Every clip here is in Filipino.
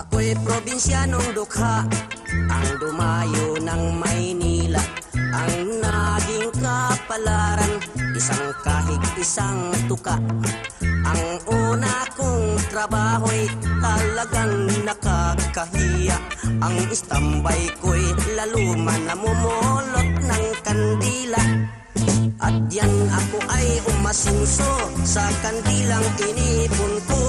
Ako'y probinsyanong dukha, ang dumayo ng Maynila. Ang naging kapalaran, isang kahig, isang tuka. Ang una kong trabaho'y talagang nakakahiya. Ang istambay ko'y laluman na mumulot ng kandila. At yan ako ay umasinso sa kandilang inipon ko.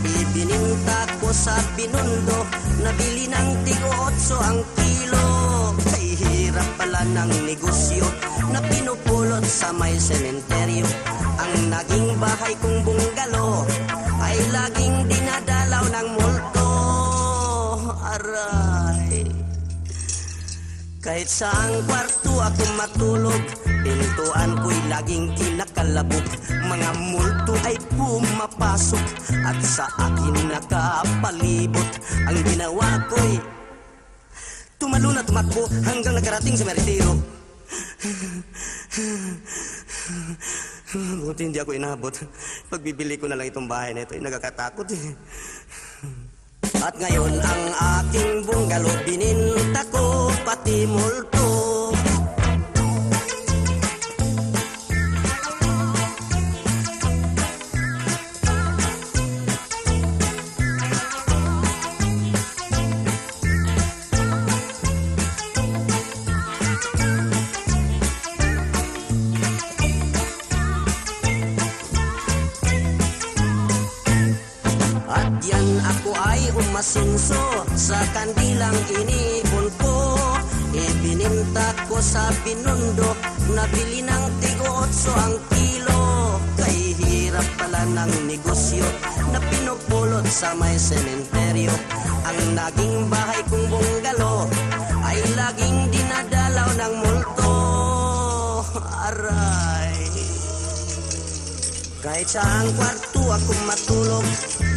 Ibininta ko sa Binondo, nabili ng tig-8 ang kilo. Ay hirap pala ng negosyo na pinupulot sa may sementeryo. Ang naging bahay kong bungalo ay laging dinadalaw ng multo. Aray, kahit saang kwarto ako matulog, pintuan ko'y laging kinakalabog. Mga multo ay pumapasok at sa akin nakapalibot. Ang ginawa ko'y tumalo na tumakbo hanggang nakarating sa meritero. Buti hindi ako inabot. Pagbibili ko na lang itong bahay na ito, ay nagkakatakot eh. At ngayon ang aking bungalow bininta ko, pati multo. At yan ako ay umasinso sa kandilang inipon ko. Ibininta ko sa Binondo, nabili ng tig-8 ang kilo. Kay hirap pala ng negosyo na pinupulot sa may sementeryo. Ang naging bahay kong bungalo ay laging dinadalaw ng multo. Aray, kahit saang kwarto ako matulog,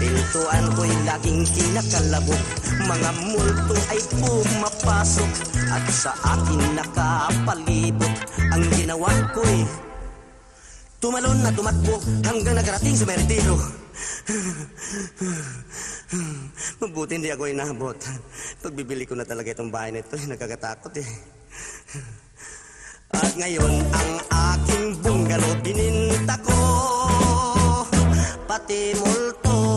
pintuan ko'y laging kinakalabog. Mga multo ay pumapasok at sa akin nakapalibot. Ang ginawa ko'y tumalon na tumakbo hanggang nakarating sa meritero. Mabuti hindi ako inabot. Pagbibili ko na talaga itong bahay na ito, nagkakatakot eh. At ngayon ang aking bungalow bininta ko, pati multo.